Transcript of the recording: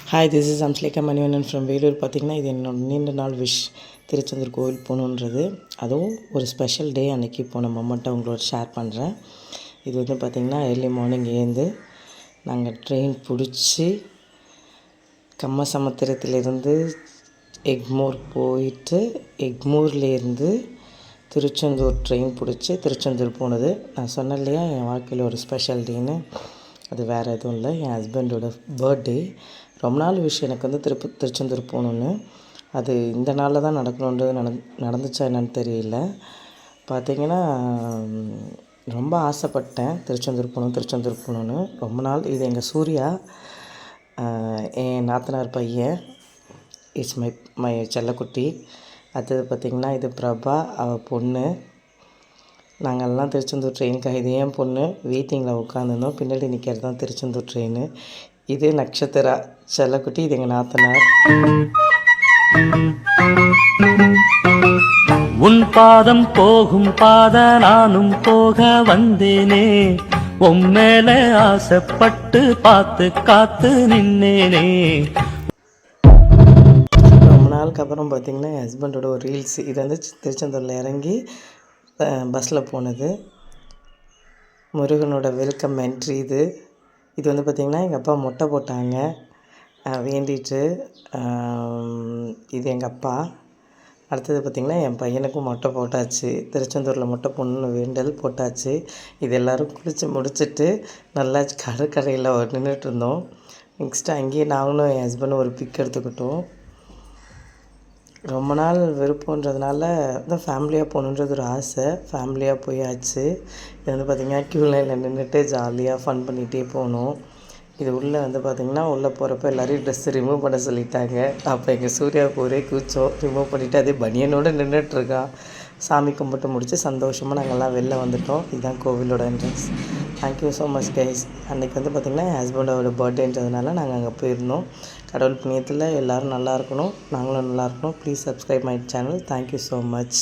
Hi, this is Amsalekha Manivannan from Vellore. பார்த்திங்கன்னா இது என்னோட நீண்ட நாள் விஷ், திருச்செந்தூர் கோவில் போகணுன்றது. அதுவும் ஒரு ஸ்பெஷல் டே அன்றைக்கி போன மொமெண்ட்டை உங்களோட ஷேர் பண்ணுறேன். இது வந்து பார்த்திங்கன்னா ஏர்லி மார்னிங் எழுந்து நாங்கள் ட்ரெயின் பிடிச்சி கம்மசமுத்திரத்துலேருந்து எக்மோர் போயிட்டு எக்மோர்லேருந்து திருச்செந்தூர் ட்ரெயின் பிடிச்சி திருச்செந்தூர் போனது. நான் சொன்னேன் இல்லையா என் வாழ்க்கையில் ஒரு ஸ்பெஷல் டேன்னு. அது வேறு எதுவும் இல்லை, என் ஹஸ்பண்டோட பர்த்டே. ரொம்ப நாள் விஷயம் எனக்கு வந்து திருச்செந்தூர் போகணுன்னு. அது இந்த நாளில் தான் நடக்கணுன்றது நடந்துச்சா என்னன்னு தெரியல. பார்த்திங்கன்னா ரொம்ப ஆசைப்பட்டேன் திருச்செந்தூர் போகணுன்னு ரொம்ப நாள். இது எங்கள் சூர்யா, என் நாத்தனார் பையன், இட்ஸ் மை செல்லக்குட்டி. அடுத்தது பார்த்திங்கன்னா இது பிரபா, அவள் பொண்ணு. நாங்கள்லாம் திருச்செந்தூர் ட்ரெயினுக்காக, இது ஏன் பொண்ணு வெயிட்டிங்கில் உட்காந்துருந்தோம். பின்னாடி நிற்கிறது தான் திருச்செந்தூர் ட்ரெயின். இது நட்சத்திரா செல்லக்குட்டி, இது எங்கள் நாத்தனார். உன் பாதம் போகும் பாத நானும் போக வந்தேனே, உன் மேல ஆசைப்பட்டு பார்த்து காத்து நின்னேனே. ரொம்ப நாளுக்கு அப்புறம் பார்த்திங்கன்னா என் ஹஸ்பண்டோட ஒரு ரீல்ஸ். இது வந்து திருச்செந்தூரில் இறங்கி பஸ்ஸில் போனது. முருகனோட வெல்கம் என்ட்ரி இது. இது வந்து பார்த்திங்கன்னா எங்கள் அப்பா மொட்டை போட்டாங்க வேண்டிட்டு. இது எங்கள் அப்பா. அடுத்தது பார்த்திங்கன்னா என் பையனுக்கும் மொட்டை போட்டாச்சு. திருச்செந்தூரில் மொட்டை பொண்ணு வேண்டல் போட்டாச்சு. இது எல்லோரும் குளித்து முடிச்சுட்டு நல்லா கடற்கரையில் நின்றுட்டு இருந்தோம். நெக்ஸ்ட்டு அங்கேயே நாங்களும் என் ஹஸ்பண்டும் ஒரு பிக் எடுத்துக்கிட்டோம். ரொம்ப நாள் விருப்பன்றதுனால தான் ஃபேமிலியாக போகணுன்றது ஒரு ஆசை. ஃபேமிலியாக போயாச்சு. இது வந்து பார்த்திங்கன்னா க்யூ லைனில் நின்றுட்டு ஜாலியாக ஃபன் பண்ணிகிட்டே போனோம். இது உள்ளே வந்து பார்த்திங்கன்னா உள்ளே போகிறப்ப எல்லோரையும் ட்ரெஸ்ஸு ரிமூவ் பண்ண சொல்லிட்டாங்க. அப்போ எங்கள் சூர்யாவுக்கு ஒரே கூச்சம். ரிமூவ் பண்ணிவிட்டு அதே பனியனோடு நின்றுட்டுருக்கான். சாமி கும்பிட்டு முடித்து சந்தோஷமாக நாங்கள்லாம் வெளில வந்துவிட்டோம். இதுதான் கோவிலோட entrance. Thank you so much guys. அன்றைக்கி வந்து பார்த்திங்கன்னா என் ஹஸ்பண்டோட பர்த்டேன்றதுனால நாங்கள் அங்கே போயிருந்தோம். கடவுள் புண்ணியத்தில் எல்லோரும் நல்லா இருக்கணும், நாங்களும் நல்லா இருக்கணும். Please subscribe my channel. Thank you so much.